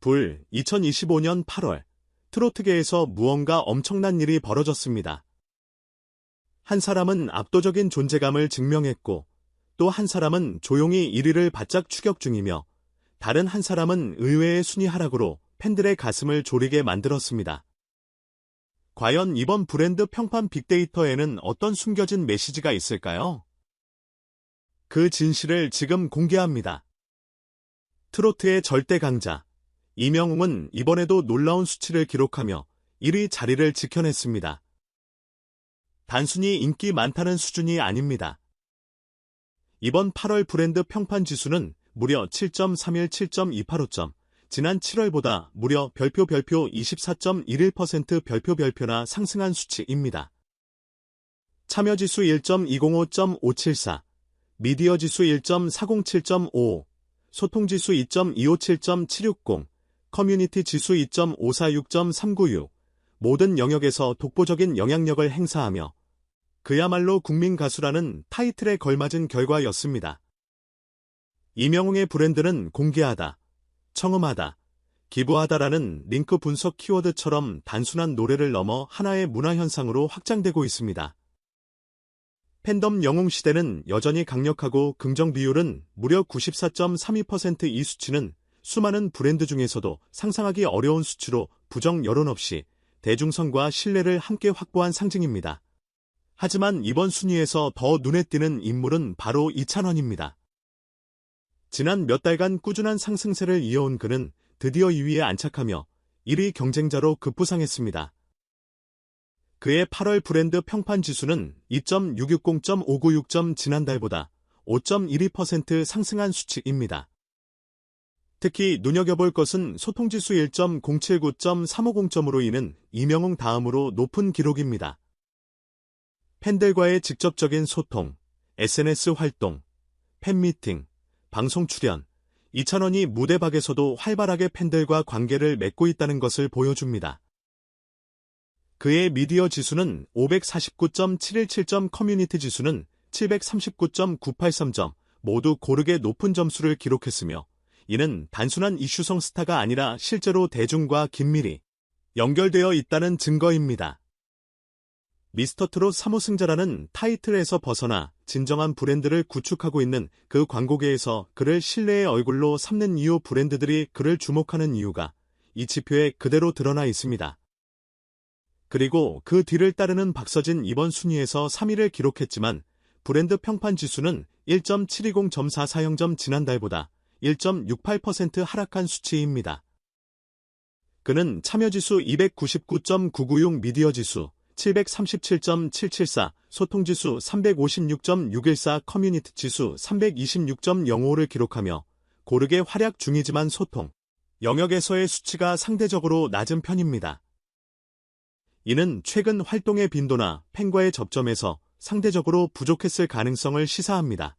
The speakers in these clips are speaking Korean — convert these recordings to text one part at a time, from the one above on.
불 2025년 8월 트로트계에서 무언가 엄청난 일이 벌어졌습니다. 한 사람은 압도적인 존재감을 증명했고 또 한 사람은 조용히 1위를 바짝 추격 중이며 다른 한 사람은 의외의 순위 하락으로 팬들의 가슴을 졸이게 만들었습니다. 과연 이번 브랜드 평판 빅데이터에는 어떤 숨겨진 메시지가 있을까요? 그 진실을 지금 공개합니다. 트로트의 절대 강자 이명웅은 이번에도 놀라운 수치를 기록하며 1위 자리를 지켜냈습니다. 단순히 인기 많다는 수준이 아닙니다. 이번 8월 브랜드 평판 지수는 무려 7.31, 7.285점, 지난 7월보다 무려 별표 24.11% 별표나 상승한 수치입니다. 참여지수 1.205.574, 미디어지수 1.407.55, 소통지수 2.257.760, 커뮤니티지수 2.546.396, 모든 영역에서 독보적인 영향력을 행사하며 그야말로 국민 가수라는 타이틀에 걸맞은 결과였습니다. 이명웅의 브랜드는 공개하다, 청음하다, 기부하다라는 링크 분석 키워드처럼 단순한 노래를 넘어 하나의 문화현상으로 확장되고 있습니다. 팬덤 영웅시대는 여전히 강력하고 긍정 비율은 무려 94.32%. 이 수치는 수많은 브랜드 중에서도 상상하기 어려운 수치로 부정 여론 없이 대중성과 신뢰를 함께 확보한 상징입니다. 하지만 이번 순위에서 더 눈에 띄는 인물은 바로 이찬원입니다. 지난 몇 달간 꾸준한 상승세를 이어온 그는 드디어 2위에 안착하며 1위 경쟁자로 급부상했습니다. 그의 8월 브랜드 평판 지수는 2.660.596점 지난달보다 5.12% 상승한 수치입니다. 특히 눈여겨볼 것은 소통지수 1.079.350점으로 이는 이명웅 다음으로 높은 기록입니다. 팬들과의 직접적인 소통, SNS 활동, 팬미팅, 방송 출연, 이찬원이 무대박에서도 활발하게 팬들과 관계를 맺고 있다는 것을 보여줍니다. 그의 미디어 지수는 549.717점, 커뮤니티 지수는 739.983점, 모두 고르게 높은 점수를 기록했으며 이는 단순한 이슈성 스타가 아니라 실제로 대중과 긴밀히 연결되어 있다는 증거입니다. 미스터트롯 3호 승자라는 타이틀에서 벗어나 진정한 브랜드를 구축하고 있는 그 광고계에서 그를 신뢰의 얼굴로 삼는 이유, 브랜드들이 그를 주목하는 이유가 이 지표에 그대로 드러나 있습니다. 그리고 그 뒤를 따르는 박서진 이번 순위에서 3위를 기록했지만 브랜드 평판 지수는 1.720.440점, 지난달보다 1.68% 하락한 수치입니다. 그는 참여지수 299.996, 미디어지수 737.774, 소통지수 356.614, 커뮤니티지수 326.05를 기록하며 고르게 활약 중이지만 소통 영역에서의 수치가 상대적으로 낮은 편입니다. 이는 최근 활동의 빈도나 팬과의 접점에서 상대적으로 부족했을 가능성을 시사합니다.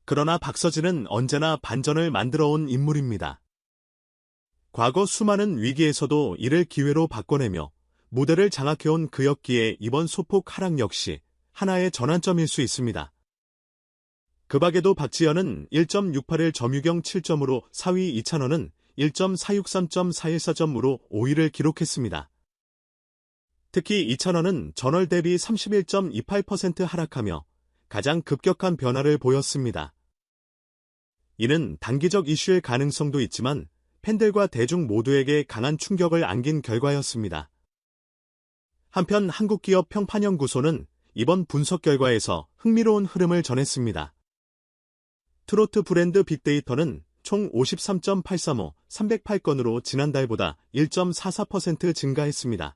그러나 박서진은 언제나 반전을 만들어온 인물입니다. 과거 수많은 위기에서도 이를 기회로 바꿔내며 무대를 장악해온 그였기에 이번 소폭 하락 역시 하나의 전환점일 수 있습니다. 그 밖에도 박지현은 1.681, 점유경 7점으로 4위, 이찬원은 1.463.414점으로 5위를 기록했습니다. 특히 이찬원은 전월 대비 31.28% 하락하며 가장 급격한 변화를 보였습니다. 이는 단기적 이슈의 가능성도 있지만 팬들과 대중 모두에게 강한 충격을 안긴 결과였습니다. 한편 한국기업 평판연구소는 이번 분석 결과에서 흥미로운 흐름을 전했습니다. 트로트 브랜드 빅데이터는 총 53.835, 308건으로 지난달보다 1.44% 증가했습니다.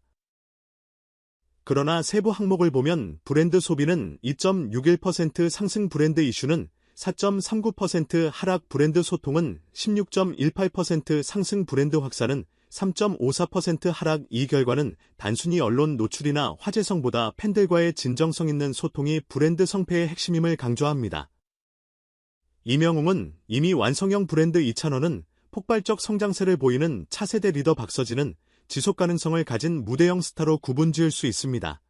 그러나 세부 항목을 보면 브랜드 소비는 2.61% 상승, 브랜드 이슈는 4.39% 하락, 브랜드 소통은 16.18% 상승, 브랜드 확산은 3.54% 하락. 이 결과는 단순히 언론 노출이나 화제성보다 팬들과의 진정성 있는 소통이 브랜드 성패의 핵심임을 강조합니다. 이명웅은 이미 완성형 브랜드, 이찬원은 폭발적 성장세를 보이는 차세대 리더, 박서진은 지속 가능성을 가진 무대형 스타로 구분지을 수 있습니다.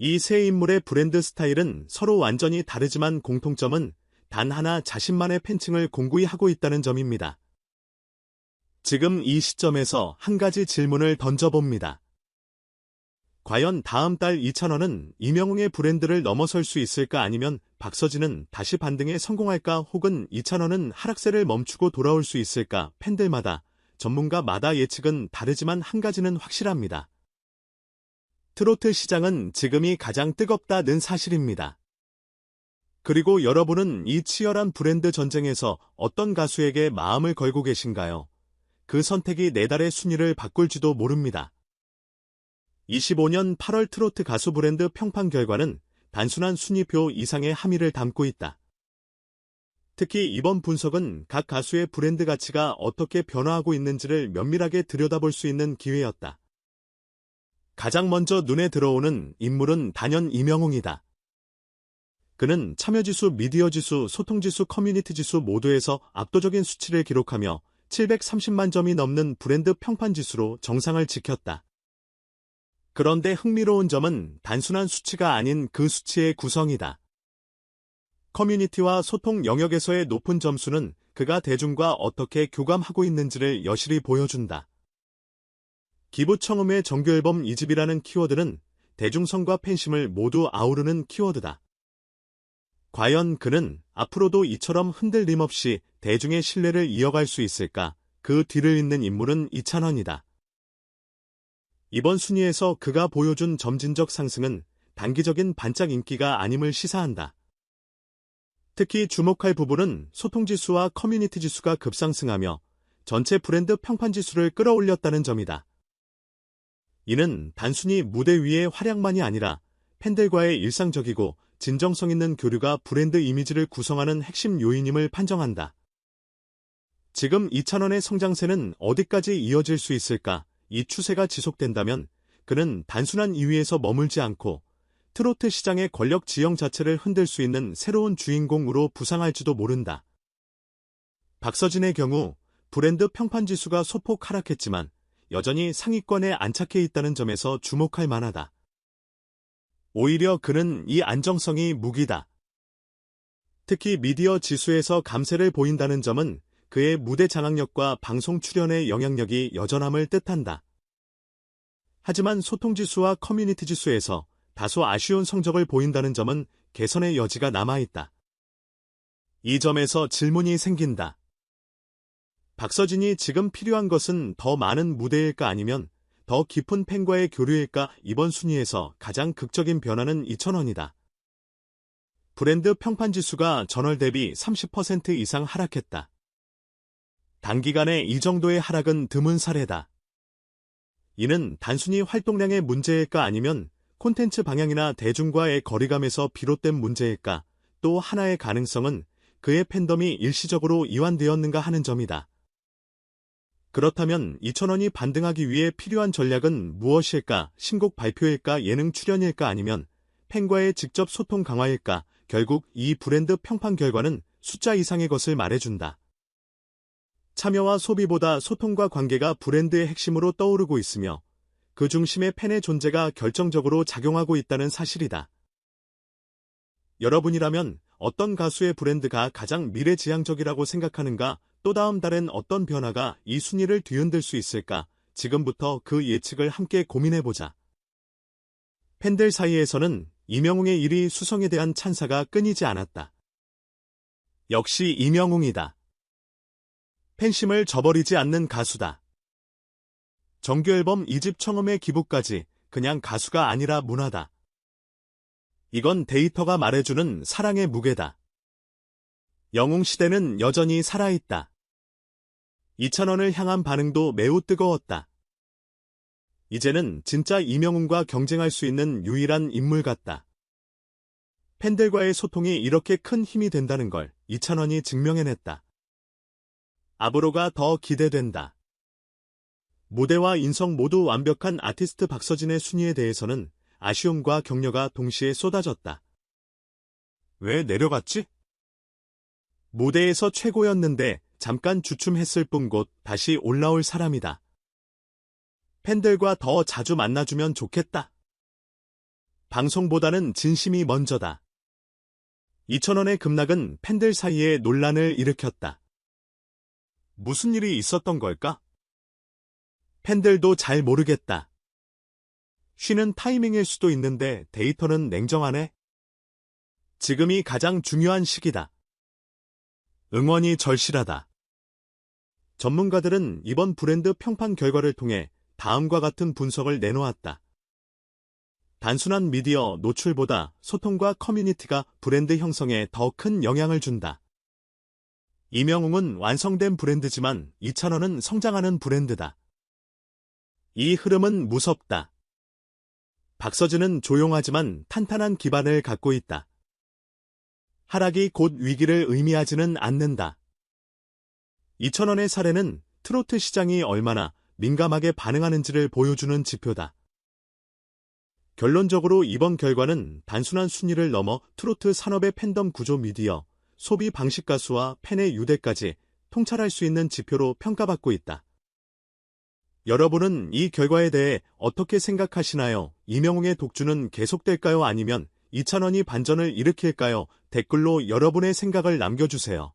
이 세 인물의 브랜드 스타일은 서로 완전히 다르지만 공통점은 단 하나, 자신만의 팬층을 공고히 하고 있다는 점입니다. 지금 이 시점에서 한 가지 질문을 던져봅니다. 과연 다음 달 2,000원은 이명웅의 브랜드를 넘어설 수 있을까, 아니면 박서진은 다시 반등에 성공할까, 혹은 2,000원은 하락세를 멈추고 돌아올 수 있을까? 팬들마다, 전문가마다 예측은 다르지만 한 가지는 확실합니다. 트로트 시장은 지금이 가장 뜨겁다는 사실입니다. 그리고 여러분은 이 치열한 브랜드 전쟁에서 어떤 가수에게 마음을 걸고 계신가요? 그 선택이 내달의 순위를 바꿀지도 모릅니다. 25년 8월 트로트 가수 브랜드 평판 결과는 단순한 순위표 이상의 함의를 담고 있다. 특히 이번 분석은 각 가수의 브랜드 가치가 어떻게 변화하고 있는지를 면밀하게 들여다볼 수 있는 기회였다. 가장 먼저 눈에 들어오는 인물은 단연 이명웅이다. 그는 참여지수, 미디어지수, 소통지수, 커뮤니티지수 모두에서 압도적인 수치를 기록하며 730만 점이 넘는 브랜드 평판지수로 정상을 지켰다. 그런데 흥미로운 점은 단순한 수치가 아닌 그 수치의 구성이다. 커뮤니티와 소통 영역에서의 높은 점수는 그가 대중과 어떻게 교감하고 있는지를 여실히 보여준다. 기부청음의 정규앨범 2집이라는 키워드는 대중성과 팬심을 모두 아우르는 키워드다. 과연 그는 앞으로도 이처럼 흔들림 없이 대중의 신뢰를 이어갈 수 있을까? 그 뒤를 잇는 인물은 이찬원이다. 이번 순위에서 그가 보여준 점진적 상승은 단기적인 반짝 인기가 아님을 시사한다. 특히 주목할 부분은 소통지수와 커뮤니티지수가 급상승하며 전체 브랜드 평판지수를 끌어올렸다는 점이다. 이는 단순히 무대 위의 활약만이 아니라 팬들과의 일상적이고 진정성 있는 교류가 브랜드 이미지를 구성하는 핵심 요인임을 판정한다. 지금 이찬원의 성장세는 어디까지 이어질 수 있을까? 이 추세가 지속된다면 그는 단순한 2위에서 머물지 않고 트로트 시장의 권력 지형 자체를 흔들 수 있는 새로운 주인공으로 부상할지도 모른다. 박서진의 경우 브랜드 평판지수가 소폭 하락했지만 여전히 상위권에 안착해 있다는 점에서 주목할 만하다. 오히려 그는 이 안정성이 무기다. 특히 미디어 지수에서 감세를 보인다는 점은 그의 무대 장악력과 방송 출연의 영향력이 여전함을 뜻한다. 하지만 소통지수와 커뮤니티지수에서 다소 아쉬운 성적을 보인다는 점은 개선의 여지가 남아있다. 이 점에서 질문이 생긴다. 박서진이 지금 필요한 것은 더 많은 무대일까, 아니면 더 깊은 팬과의 교류일까? 이번 순위에서 가장 극적인 변화는 이찬원이다. 브랜드 평판지수가 전월 대비 30% 이상 하락했다. 단기간에 이 정도의 하락은 드문 사례다. 이는 단순히 활동량의 문제일까, 아니면 콘텐츠 방향이나 대중과의 거리감에서 비롯된 문제일까? 또 하나의 가능성은 그의 팬덤이 일시적으로 이완되었는가 하는 점이다. 그렇다면 이찬원이 반등하기 위해 필요한 전략은 무엇일까? 신곡 발표일까? 예능 출연일까? 아니면 팬과의 직접 소통 강화일까? 결국 이 브랜드 평판 결과는 숫자 이상의 것을 말해준다. 참여와 소비보다 소통과 관계가 브랜드의 핵심으로 떠오르고 있으며 그 중심에 팬의 존재가 결정적으로 작용하고 있다는 사실이다. 여러분이라면 어떤 가수의 브랜드가 가장 미래지향적이라고 생각하는가? 또 다음 달엔 어떤 변화가 이 순위를 뒤흔들 수 있을까? 지금부터 그 예측을 함께 고민해보자. 팬들 사이에서는 이명웅의 1위 수성에 대한 찬사가 끊이지 않았다. 역시 이명웅이다. 팬심을 저버리지 않는 가수다. 정규앨범 2집 청음의 기부까지 그냥 가수가 아니라 문화다. 이건 데이터가 말해주는 사랑의 무게다. 영웅 시대는 여전히 살아있다. 이찬원을 향한 반응도 매우 뜨거웠다. 이제는 진짜 이명웅과 경쟁할 수 있는 유일한 인물 같다. 팬들과의 소통이 이렇게 큰 힘이 된다는 걸 이찬원이 증명해냈다. 앞으로가 더 기대된다. 무대와 인성 모두 완벽한 아티스트 박서진의 순위에 대해서는 아쉬움과 격려가 동시에 쏟아졌다. 왜 내려갔지? 무대에서 최고였는데 잠깐 주춤했을 뿐 곧 다시 올라올 사람이다. 팬들과 더 자주 만나주면 좋겠다. 방송보다는 진심이 먼저다. 이찬원의 급락은 팬들 사이에 논란을 일으켰다. 무슨 일이 있었던 걸까? 팬들도 잘 모르겠다. 쉬는 타이밍일 수도 있는데 데이터는 냉정하네. 지금이 가장 중요한 시기다. 응원이 절실하다. 전문가들은 이번 브랜드 평판 결과를 통해 다음과 같은 분석을 내놓았다. 단순한 미디어 노출보다 소통과 커뮤니티가 브랜드 형성에 더 큰 영향을 준다. 이명웅은 완성된 브랜드지만 이찬원은 성장하는 브랜드다. 이 흐름은 무섭다. 박서진은 조용하지만 탄탄한 기반을 갖고 있다. 하락이 곧 위기를 의미하지는 않는다. 이찬원의 사례는 트로트 시장이 얼마나 민감하게 반응하는지를 보여주는 지표다. 결론적으로 이번 결과는 단순한 순위를 넘어 트로트 산업의 팬덤 구조 미디어, 소비 방식 가수와 팬의 유대까지 통찰할 수 있는 지표로 평가받고 있다. 여러분은 이 결과에 대해 어떻게 생각하시나요? 이명웅의 독주는 계속될까요? 아니면 이찬원이 반전을 일으킬까요? 댓글로 여러분의 생각을 남겨주세요.